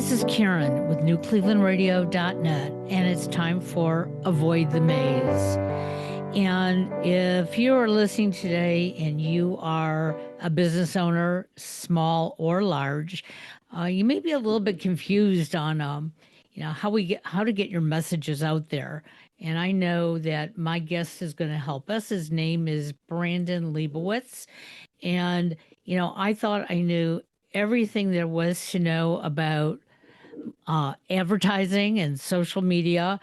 This is Karen with newclevelandradio.net, and it's time for Avoid the Maze. And if you are listening today and you are a business owner, small or large, you may be a little bit confused on, how to get your messages out there. And I know that my guest is going to help us. His name is Brandon Leibowitz, and I thought I knew everything there was to know about advertising and social media,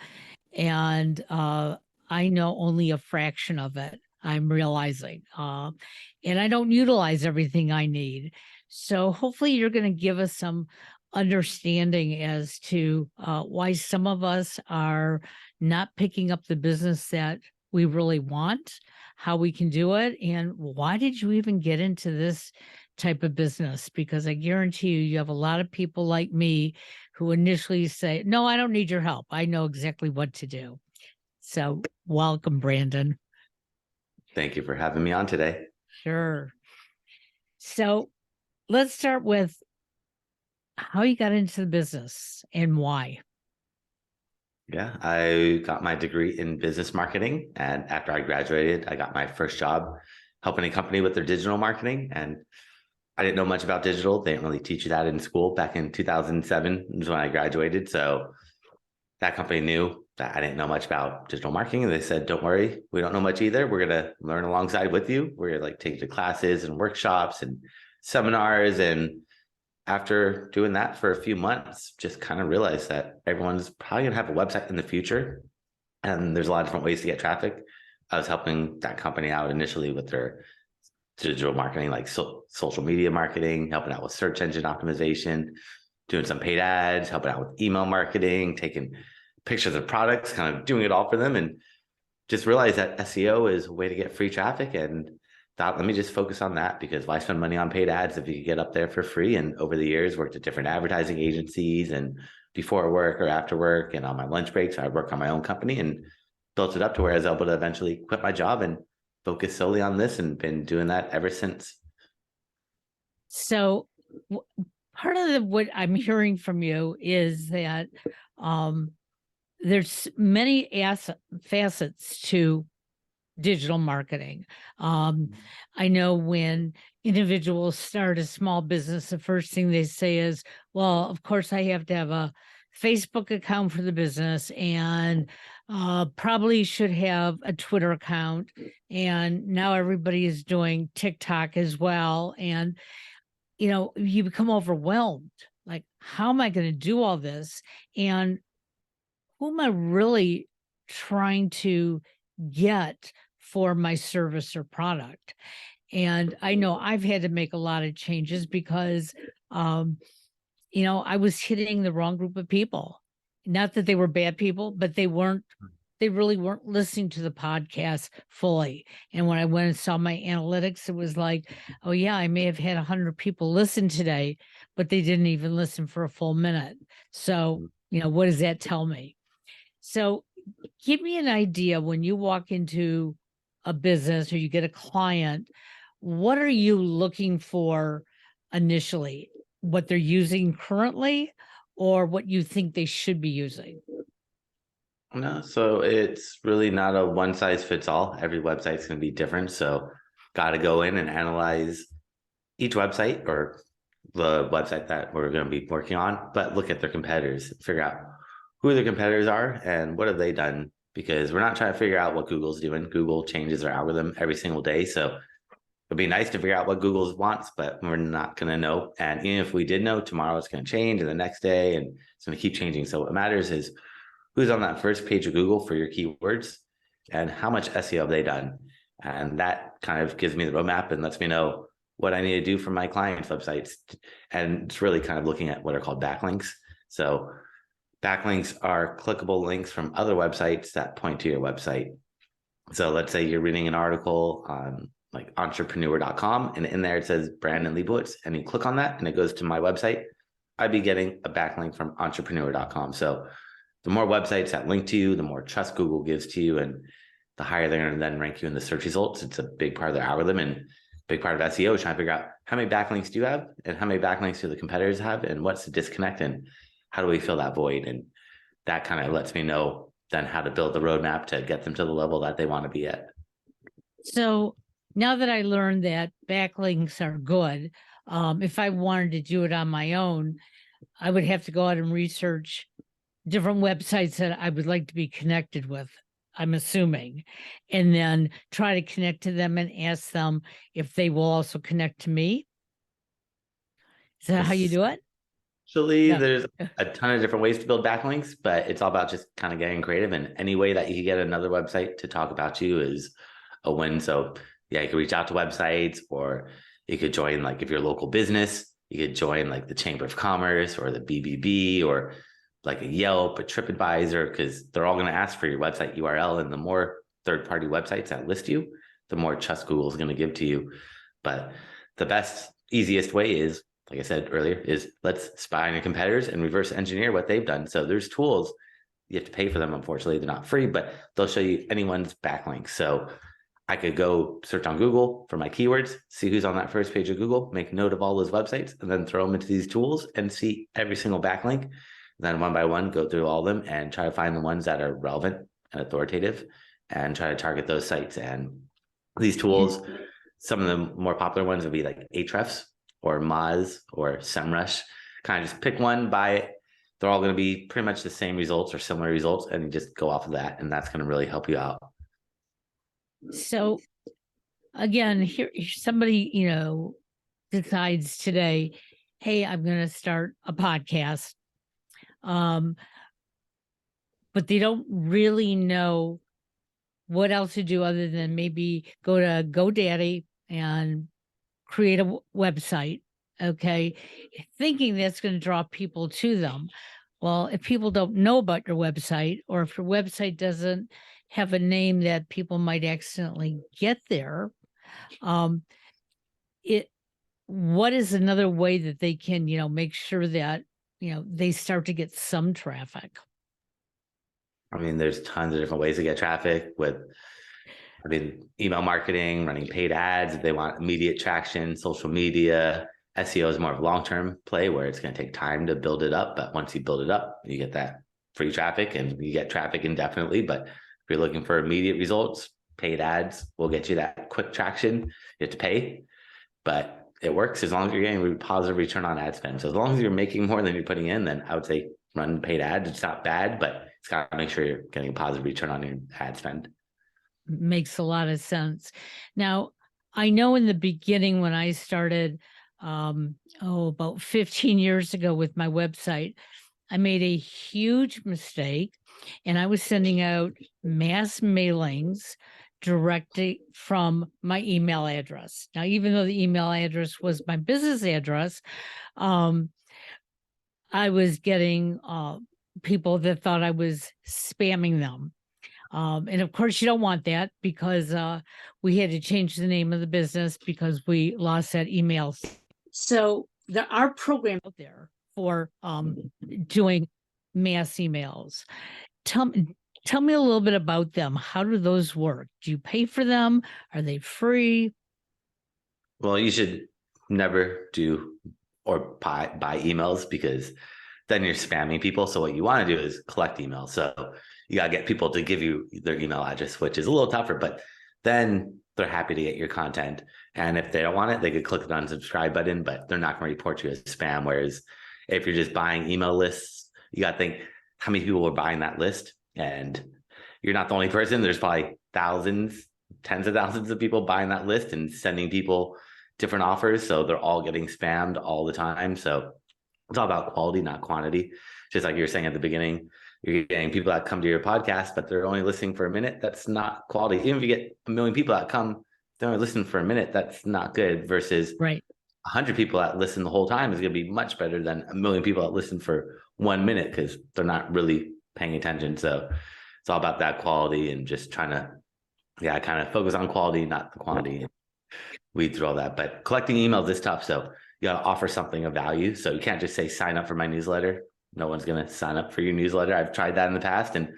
and I know only a fraction of it. I'm realizing, and I don't utilize everything I need. So hopefully, you're going to give us some understanding as to why some of us are not picking up the business that we really want, how we can do it, and why did you even get into this type of business? Because I guarantee you have a lot of people like me who initially say, no, I don't need your help. I know exactly what to do. So welcome, Brandon. Thank you for having me on today. Sure. So let's start with how you got into the business and why. Yeah, I got my degree in business marketing. And after I graduated, I got my first job helping a company with their digital marketing. And I didn't know much about digital. They didn't really teach you that in school. Back in 2007 was when I graduated. So that company knew that I didn't know much about digital marketing. And they said, don't worry, we don't know much either. We're going to learn alongside with you. We're going to take you to classes and workshops and seminars. And after doing that for a few months, just kind of realized that everyone's probably going to have a website in the future. And there's a lot of different ways to get traffic. I was helping that company out initially with their digital marketing, like social media marketing, helping out with search engine optimization, doing some paid ads, helping out with email marketing, taking pictures of products, kind of doing it all for them. And just realized that SEO is a way to get free traffic, and thought, let me just focus on that, because why spend money on paid ads if you could get up there for free? And over the years, worked at different advertising agencies, and before work or after work and on my lunch breaks, I work on my own company and built it up to where I was able to eventually quit my job and focus solely on this, and been doing that ever since. So part of what I'm hearing from you is that there's many facets to digital marketing. I know when individuals start a small business, the first thing they say is, well, of course I have to have a Facebook account for the business, and probably should have a Twitter account. And now everybody is doing TikTok as well. And, you become overwhelmed. Like, how am I going to do all this? And who am I really trying to get for my service or product? And I know I've had to make a lot of changes because, I was hitting the wrong group of people. Not that they were bad people, but they really weren't listening to the podcast fully. And when I went and saw my analytics, it was like, oh yeah, I may have had 100 people listen today, but they didn't even listen for a full minute. So, what does that tell me? So give me an idea, when you walk into a business or you get a client, what are you looking for initially? What they're using currently, or what you think they should be using? No, so it's really not a one size fits all. Every website's going to be different. So got to go in and analyze each website, or the website that we're going to be working on, but look at their competitors, figure out who their competitors are and what have they done, because we're not trying to figure out what Google's doing. Google changes their algorithm every single day. So it'd be nice to figure out what Google wants, but we're not going to know. And even if we did know, tomorrow it's going to change, and the next day, and it's going to keep changing. So what matters is who's on that first page of Google for your keywords, and how much SEO have they done. And that kind of gives me the roadmap and lets me know what I need to do for my clients' websites. And it's really kind of looking at what are called backlinks. So backlinks are clickable links from other websites that point to your website. So let's say you're reading an article on like entrepreneur.com, and in there it says Brandon Leibowitz, and you click on that and it goes to my website. I'd be getting a backlink from entrepreneur.com. So the more websites that link to you, the more trust Google gives to you, and the higher they're going to then rank you in the search results. It's a big part of their algorithm, and big part of SEO is trying to figure out how many backlinks do you have, and how many backlinks do the competitors have, and what's the disconnect. And how do we fill that void? And that kind of lets me know then how to build the roadmap to get them to the level that they want to be at. So now that I learned that backlinks are good, if I wanted to do it on my own, I would have to go out and research different websites that I would like to be connected with, I'm assuming, and then try to connect to them and ask them if they will also connect to me. Is that how you do it? Actually, Yeah. there's a ton of different ways to build backlinks, but it's all about just kind of getting creative. And any way that you can get another website to talk about you is a win. So yeah, you can reach out to websites, or you could join, like if you're a local business, you could join like the Chamber of Commerce or the BBB or like a Yelp, a TripAdvisor, because they're all going to ask for your website URL. And the more third-party websites that list you, the more trust Google is going to give to you. But the best, easiest way is, like I said earlier, is let's spy on your competitors and reverse engineer what they've done. So there's tools, you have to pay for them. Unfortunately, they're not free, but they'll show you anyone's backlink. So I could go search on Google for my keywords, see who's on that first page of Google, make note of all those websites, and then throw them into these tools and see every single backlink. Then one by one, go through all of them and try to find the ones that are relevant and authoritative and try to target those sites. And these tools, some of the more popular ones would be like Ahrefs or Moz or SEMrush. Kind of just pick one, buy it. They're all going to be pretty much the same results or similar results, and you just go off of that, and that's going to really help you out. So again, here somebody, decides today, hey, I'm going to start a podcast. But they don't really know what else to do other than maybe go to GoDaddy and create a website, okay, thinking that's going to draw people to them. Well, if people don't know about your website, or if your website doesn't have a name that people might accidentally get there, what is another way that they can, make sure that, they start to get some traffic? I mean, there's tons of different ways to get traffic with, email marketing, running paid ads if they want immediate traction, social media. SEO is more of a long-term play where it's going to take time to build it up. But once you build it up, you get that free traffic and you get traffic indefinitely. But if you're looking for immediate results, paid ads will get you that quick traction. You have to pay, but it works as long as you're getting a positive return on ad spend. So as long as you're making more than you're putting in, then I would say run paid ads. It's not bad, but it's got to make sure you're getting a positive return on your ad spend. Makes a lot of sense. Now, I know in the beginning when I started, about 15 years ago with my website, I made a huge mistake, and I was sending out mass mailings directly from my email address. Now, even though the email address was my business address, I was getting people that thought I was spamming them. And of course, you don't want that, because we had to change the name of the business because we lost that email. So there are programs out there for doing mass emails. Tell me a little bit about them. How do those work? Do you pay for them? Are they free? Well, you should never do or buy emails, because then you're spamming people. So what you want to do is collect emails. So you got to get people to give you their email address, which is a little tougher, but then they're happy to get your content. And if they don't want it, they could click the unsubscribe button, but they're not going to report you as spam. Whereas if you're just buying email lists, you got to think how many people are buying that list. And you're not the only person. There's probably thousands, tens of thousands of people buying that list and sending people different offers. So they're all getting spammed all the time. So it's all about quality, not quantity. Just like you were saying at the beginning, you're getting people that come to your podcast, but they're only listening for a minute. That's not quality. Even if you get 1 million people that come, they're only listening for a minute. That's not good. Versus Right. 100 people that listen the whole time is going to be much better than 1 million people that listen for 1 minute, because they're not really paying attention. So it's all about that quality and just trying to, kind of focus on quality, not the quantity. Weed through all that. But collecting emails is tough. So you got to offer something of value. So you can't just say, sign up for my newsletter. No one's going to sign up for your newsletter. I've tried that in the past and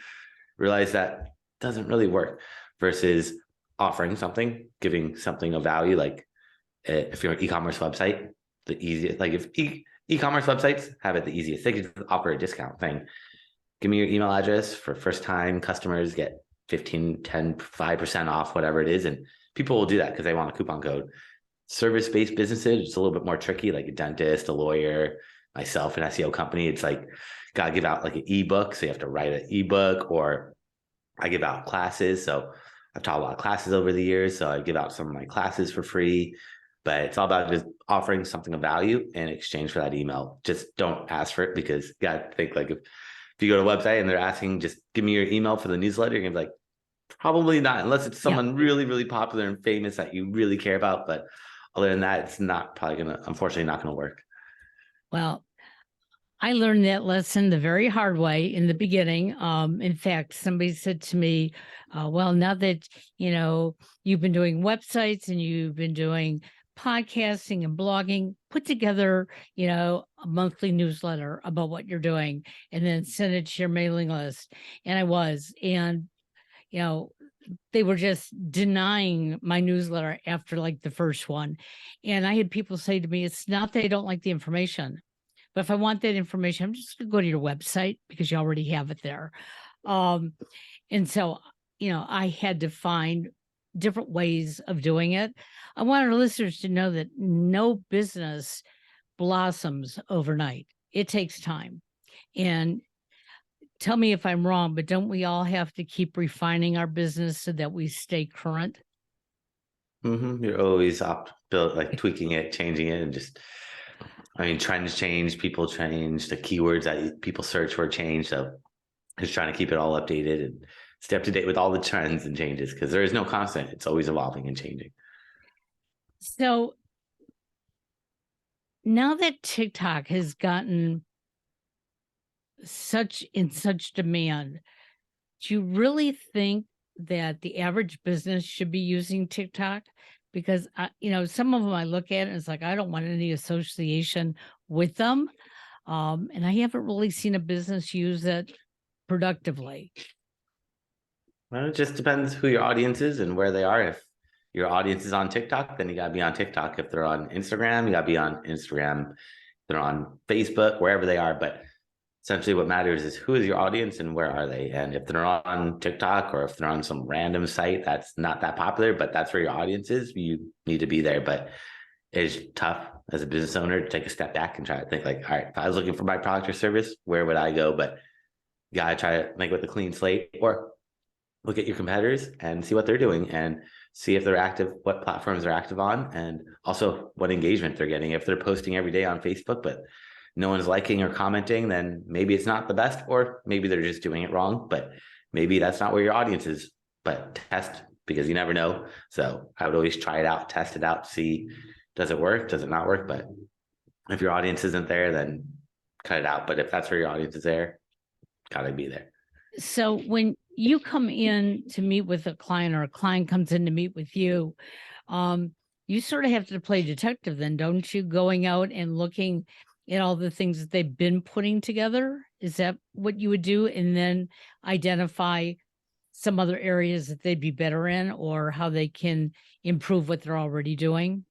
realized that doesn't really work. Versus offering something, giving something of value. Like if you're an e-commerce website, the easiest, like if E-commerce websites have it the easiest. They could offer a discount thing. Give me your email address. For first time customers, get 15, 10, 5% off, whatever it is. And people will do that because they want a coupon code. Service-based businesses, it's a little bit more tricky, like a dentist, a lawyer, myself, an SEO company. It's like, gotta give out like an ebook. So you have to write an ebook, or I give out classes. So I've taught a lot of classes over the years. So I give out some of my classes for free, but it's all about just offering something of value in exchange for that email. Just don't ask for it, because you gotta think, like, if you go to a website and they're asking, just give me your email for the newsletter, you're gonna be like, probably not, unless it's someone really, really popular and famous that you really care about. But other than that, it's not probably gonna, unfortunately, not gonna work. Well, I learned that lesson the very hard way in the beginning. In fact, somebody said to me, well, now that, you've been doing websites and you've been doing podcasting and blogging, put together, a monthly newsletter about what you're doing and then send it to your mailing list. And I was, and, they were just denying my newsletter after like the first one. And I had people say to me, it's not that I don't like the information, but if I want that information, I'm just going to go to your website because you already have it there. And so, I had to find different ways of doing it. I want our listeners to know that no business blossoms overnight. It takes time. And tell me if I'm wrong, but don't we all have to keep refining our business so that we stay current? You're always like tweaking it, changing it, and just, trends change, people change, the keywords that people search for change. So just trying to keep it all updated and stay up to date with all the trends and changes, because there is no constant. It's always evolving and changing. So now that TikTok has gotten such demand, do you really think that the average business should be using TikTok? Because some of them I look at and it's like, I don't want any association with them. And I haven't really seen a business use it productively. Well, it just depends who your audience is and where they are. If your audience is on TikTok, then you got to be on TikTok. If they're on Instagram, you got to be on Instagram. If they're on Facebook, wherever they are. But essentially what matters is who is your audience and where are they? And if they're on TikTok, or if they're on some random site that's not that popular, but that's where your audience is, you need to be there. But it's tough as a business owner to take a step back and try to think, like, all right, if I was looking for my product or service, where would I go? But you got to try to make it with a clean slate, or look at your competitors and see what they're doing and see if they're active, what platforms they're active on, and also what engagement they're getting. If they're posting every day on Facebook, but no one's liking or commenting, then maybe it's not the best, or maybe they're just doing it wrong, but maybe that's not where your audience is. But test, because you never know. So I would always try it out, test it out, see, does it work? Does it not work? But if your audience isn't there, then cut it out. But if that's where your audience is there, gotta be there. So when you come in to meet with a client, or a client comes in to meet with you, you sort of have to play detective then, don't you? Going out and looking at all the things that they've been putting together. Is that what you would do? And then identify some other areas that they'd be better in, or how they can improve what they're already doing?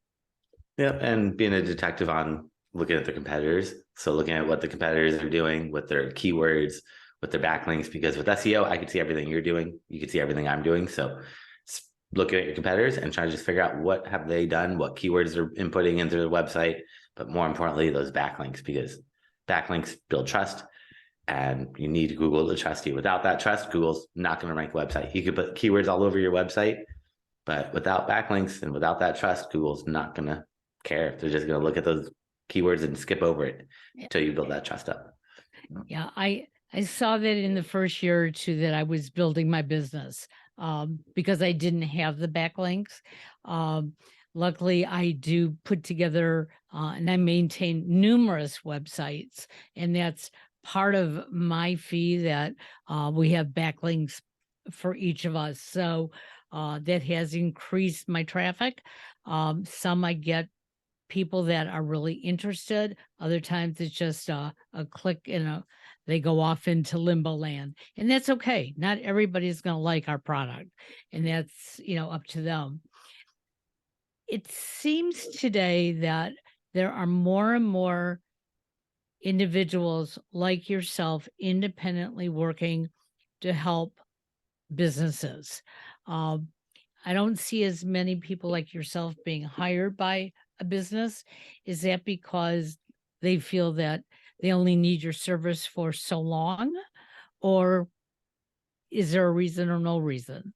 Yeah, and being a detective on looking at the competitors. So looking at what the competitors are doing, with their keywords, with their backlinks, because with SEO, I can see everything you're doing. You can see everything I'm doing. So looking at your competitors and trying to just figure out what have they done, what keywords they're inputting into the website, but more importantly, those backlinks, because backlinks build trust, and you need Google to trust you. Without that trust, Google's not going to rank website. You could put keywords all over your website, but without backlinks and without that trust, Google's not going to care. They're just going to look at those keywords and skip over it until you build that trust up. Yeah, I saw that in the first year or two that I was building my business, because I didn't have the backlinks. Luckily, I do put together and I maintain numerous websites, and that's part of my fee, that we have backlinks for each of us. So that has increased my traffic. Some I get people that are really interested. Other times it's just a click and they go off into limbo land, and that's okay. Not everybody's going to like our product, and that's, up to them. It seems today that there are more and more individuals like yourself independently working to help businesses. Um, I don't see as many people like yourself being hired by a business. Is that because they feel that they only need your service for so long? Or is there a reason or no reason?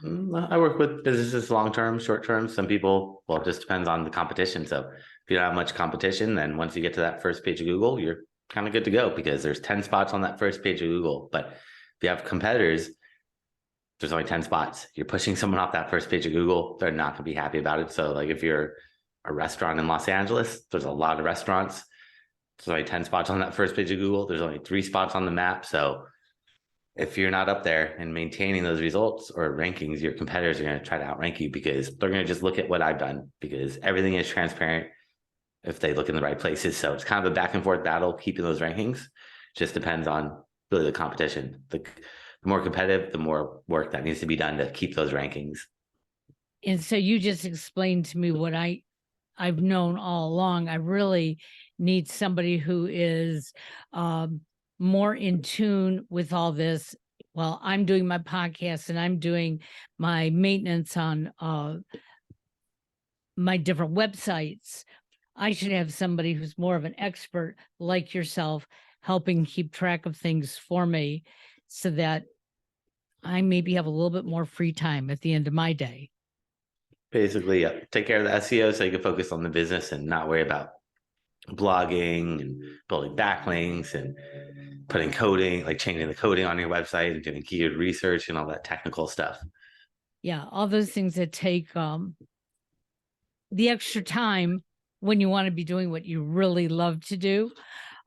I work with businesses long term, short term. Some people, well, it just depends on the competition. So if you don't have much competition, then once you get to that first page of Google, you're kind of good to go because there's 10 spots on that first page of Google. But if you have competitors, there's only 10 spots. You're pushing someone off that first page of Google, they're not going to be happy about it. So, like if you're a restaurant in Los Angeles, there's a lot of restaurants. There's only 10 spots on that first page of Google. There's only 3 spots on the map. So if you're not up there and maintaining those results or rankings, your competitors are going to try to outrank you because they're going to just look at what I've done because everything is transparent if they look in the right places. So it's kind of a back and forth battle keeping those rankings. Just depends on really the competition. The more competitive, the more work that needs to be done to keep those rankings. And so you just explained to me what I've known all along. I really need somebody who is more in tune with all this. Well, I'm doing my podcast and I'm doing my maintenance on my different websites. I should have somebody who's more of an expert like yourself helping keep track of things for me so that I maybe have a little bit more free time at the end of my day. Basically, yeah, take care of the SEO so you can focus on the business and not worry about blogging and building backlinks and putting coding, like changing the coding on your website and doing keyword research and all that technical stuff. Yeah, all those things that take the extra time when you want to be doing what you really love to do.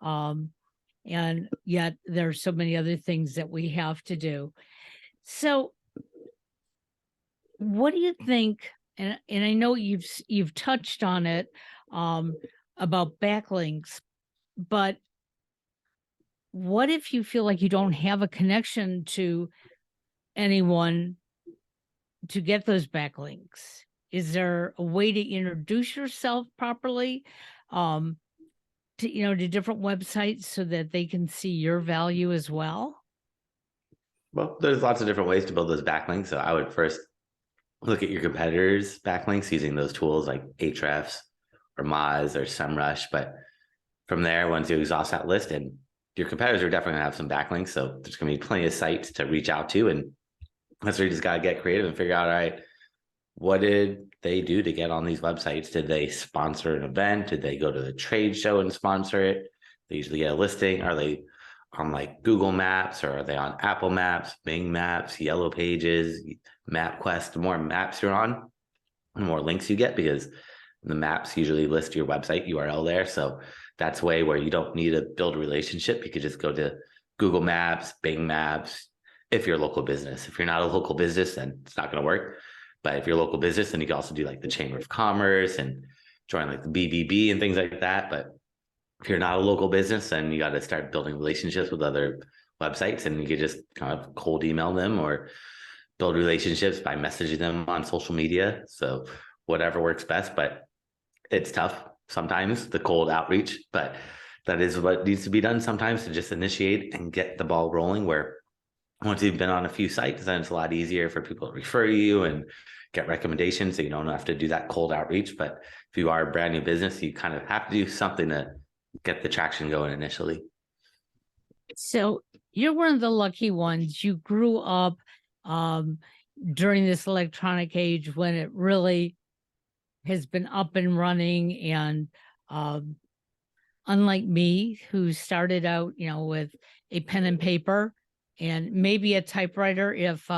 And yet there are so many other things that we have to do. So what do you think? And I know you've touched on it about backlinks, but what if you feel like you don't have a connection to anyone to get those backlinks? Is there a way to introduce yourself properly to different websites so that they can see your value as well? Well, there's lots of different ways to build those backlinks. So I would first look at your competitors' backlinks using those tools like Ahrefs or Moz or SEMrush. But from there, once you exhaust that list, and your competitors are definitely going to have some backlinks. So there's going to be plenty of sites to reach out to. And that's where you just got to get creative and figure out, all right, what did they do to get on these websites? Did they sponsor an event? Did they go to the trade show and sponsor it? They usually get a listing. Are they on like Google Maps or are they on Apple Maps, Bing Maps, Yellow Pages, MapQuest? The more maps you're on, the more links you get because the maps usually list your website URL there. So that's way where you don't need to build a relationship. You could just go to Google Maps, Bing Maps, if you're a local business. If you're not a local business, then it's not going to work. But if you're a local business, then you can also do like the Chamber of Commerce and join like the BBB and things like that. But if you're not a local business, then you got to start building relationships with other websites, and you could just kind of cold email them or build relationships by messaging them on social media. So whatever works best, but it's tough sometimes, the cold outreach, but that is what needs to be done sometimes to just initiate and get the ball rolling, where once you've been on a few sites, then it's a lot easier for people to refer you and get recommendations. So you don't have to do that cold outreach. But if you are a brand new business, you kind of have to do something to get the traction going initially. So you're one of the lucky ones. You grew up during this electronic age when it really has been up and running. And unlike me, who started out, with a pen and paper and maybe a typewriter if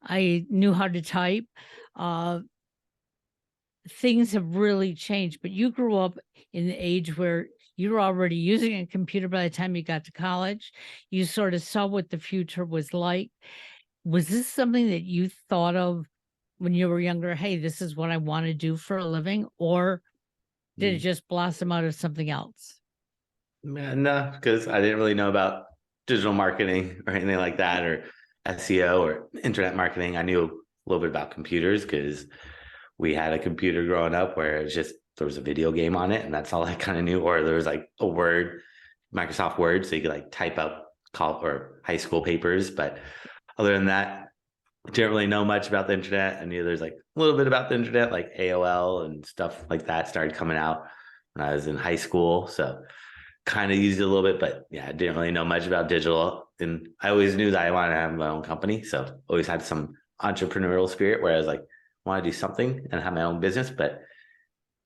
I knew how to type, things have really changed. But you grew up in the age where you were already using a computer by the time you got to college. You sort of saw what the future was like. Was this something that you thought of when you were younger? Hey, this is what I want to do for a living? Or did it just blossom out of something else? No, because I didn't really know about digital marketing or anything like that, or SEO or internet marketing. I knew a little bit about computers because we had a computer growing up where it's just, there was a video game on it and that's all I kind of knew. Or there was like a Word, Microsoft Word. So you could like type up call or high school papers. But other than that, didn't really know much about the internet. I knew there's like a little bit about the internet, like AOL and stuff like that started coming out when I was in high school. So kind of used it a little bit, but yeah, I didn't really know much about digital. And I always knew that I wanted to have my own company. So always had some entrepreneurial spirit where I was like, I want to do something and have my own business, but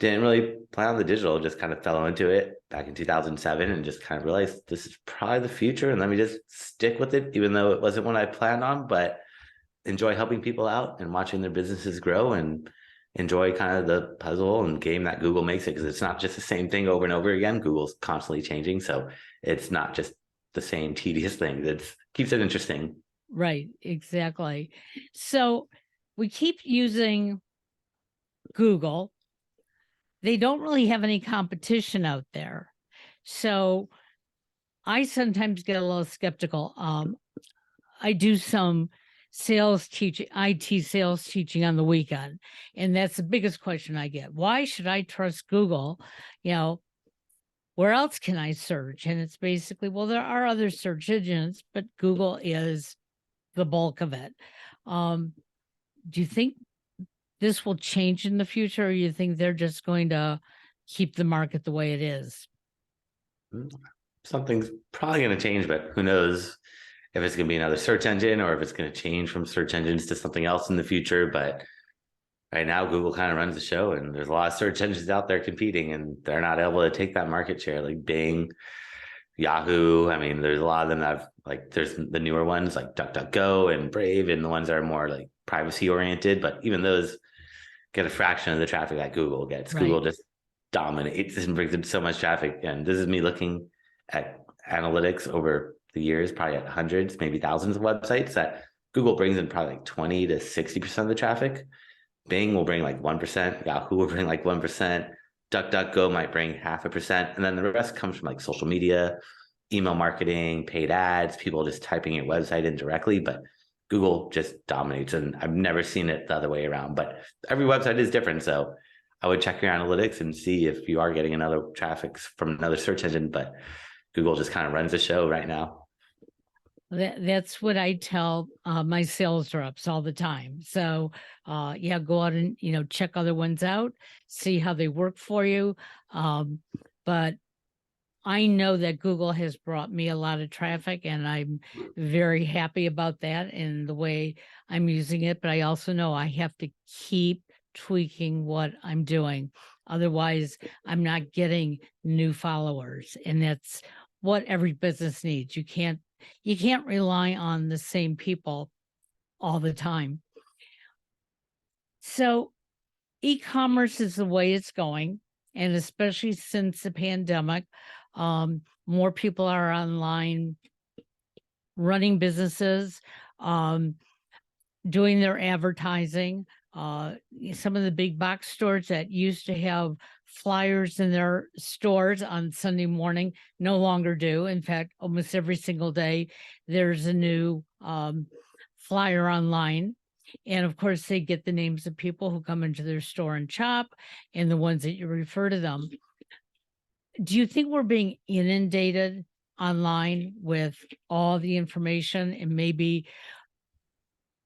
didn't really plan on the digital, just kind of fell into it back in 2007 and just kind of realized this is probably the future. And let me just stick with it, even though it wasn't what I planned on, but enjoy helping people out and watching their businesses grow and enjoy kind of the puzzle and game that Google makes it, because it's not just the same thing over and over again. Google's constantly changing. So it's not just the same tedious thing. That keeps it interesting. Right, exactly. So we keep using Google. They don't really have any competition out there. So I sometimes get a little skeptical. I do some sales teaching, IT sales teaching on the weekend. And that's the biggest question I get. Why should I trust Google? You know, where else can I search? And it's basically, well, there are other search engines, but Google is the bulk of it. Do you think this will change in the future, or you think they're just going to keep the market the way it is? Something's probably going to change, but who knows if it's going to be another search engine or if it's going to change from search engines to something else in the future. But right now, Google kind of runs the show, and there's a lot of search engines out there competing, and they're not able to take that market share, like Bing, Yahoo. I mean, there's a lot of them that have, like, there's the newer ones like DuckDuckGo and Brave, and the ones that are more like privacy oriented. But even those get a fraction of the traffic that Google gets. Right. Google just dominates and brings in so much traffic. And this is me looking at analytics over the years, probably at hundreds, maybe thousands of websites, that Google brings in probably like 20 to 60% of the traffic. Bing will bring like 1%. Yahoo will bring like 1%. DuckDuckGo might bring 0.5%. And then the rest comes from like social media, email marketing, paid ads, people just typing your website in directly. But Google just dominates, and I've never seen it the other way around. But every website is different. So I would check your analytics and see if you are getting another traffic from another search engine. But Google just kind of runs the show right now. That's what I tell my sales reps all the time. So yeah, go out and, check other ones out, see how they work for you. But I know that Google has brought me a lot of traffic, and I'm very happy about that and the way I'm using it. But I also know I have to keep tweaking what I'm doing. Otherwise, I'm not getting new followers. And that's what every business needs. You can't rely on the same people all the time. So e-commerce is the way it's going. And especially since the pandemic, more people are online running businesses, doing their advertising. Some of the big box stores that used to have flyers in their stores on Sunday morning no longer do. In fact, almost every single day, there's a new flyer online. And of course, they get the names of people who come into their store and shop, and the ones that you refer to them. Do you think we're being inundated online with all the information and maybe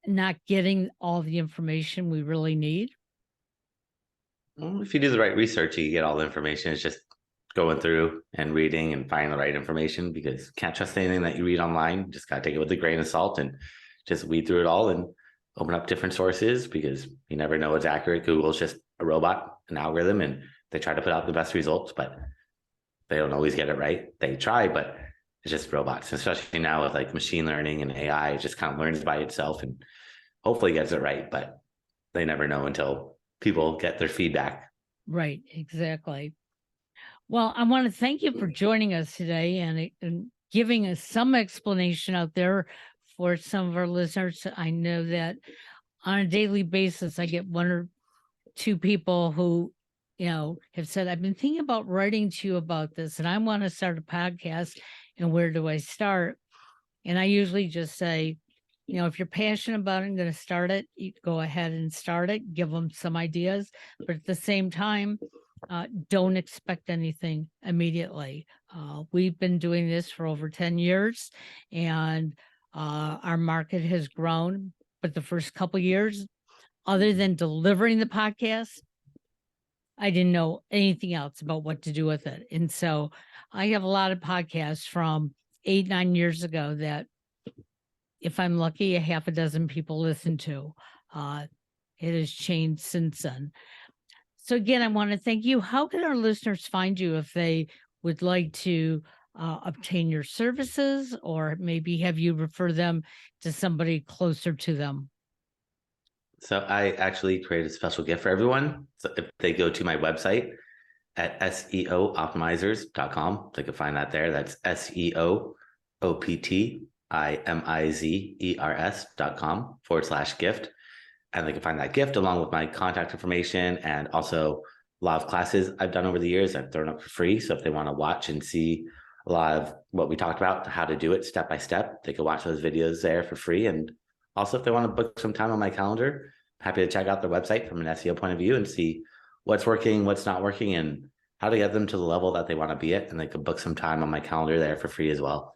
not getting all the information we really need? Well, if you do the right research, you get all the information. It's just going through and reading and finding the right information, because you can't trust anything that you read online. You just got to take it with a grain of salt and just weed through it all and open up different sources, because you never know what's accurate. Google's just a robot, an algorithm, and they try to put out the best results, but they don't always get it right. They try, but it's just robots, especially now with like machine learning and AI. It just kind of learns by itself and hopefully gets it right, but they never know until people get their feedback. Right, exactly. Well, I want to thank you for joining us today and giving us some explanation out there for some of our listeners. I know that on a daily basis, I get one or two people who, have said, I've been thinking about writing to you about this, and I want to start a podcast, and where do I start? And I usually just say, You know, if you're passionate about it and going to start it, you go ahead and start it, give them some ideas, but at the same time, don't expect anything immediately. We've been doing this for over 10 years and our market has grown. But the first couple years, other than delivering the podcast, I didn't know anything else about what to do with it. And so I have a lot of podcasts from 8, 9 years ago that if I'm lucky, a half a dozen people listen to. It has changed since then. So again, I want to thank you. How can our listeners find you if they would like to obtain your services, or maybe have you refer them to somebody closer to them? So I actually created a special gift for everyone. So if they go to my website at SEOoptimizers.com, they can find that there. That's SEOoptimizers.com/gift. And they can find that gift along with my contact information and also a lot of classes I've done over the years. I've thrown up for free. So if they want to watch and see a lot of what we talked about, how to do it step by step, they can watch those videos there for free. And also if they want to book some time on my calendar, happy to check out their website from an SEO point of view and see what's working, what's not working, and how to get them to the level that they want to be at. And they can book some time on my calendar there for free as well.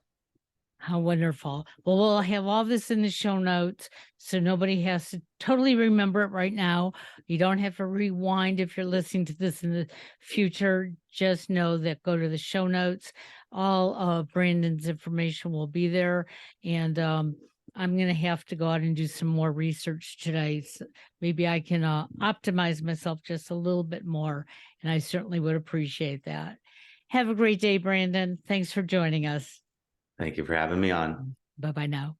How wonderful. Well, we'll have all this in the show notes so nobody has to totally remember it right now. You don't have to rewind if you're listening to this in the future. Just know that go to the show notes. All of Brandon's information will be there. And I'm going to have to go out and do some more research today. So maybe I can optimize myself just a little bit more. And I certainly would appreciate that. Have a great day, Brandon. Thanks for joining us. Thank you for having me on. Bye-bye now.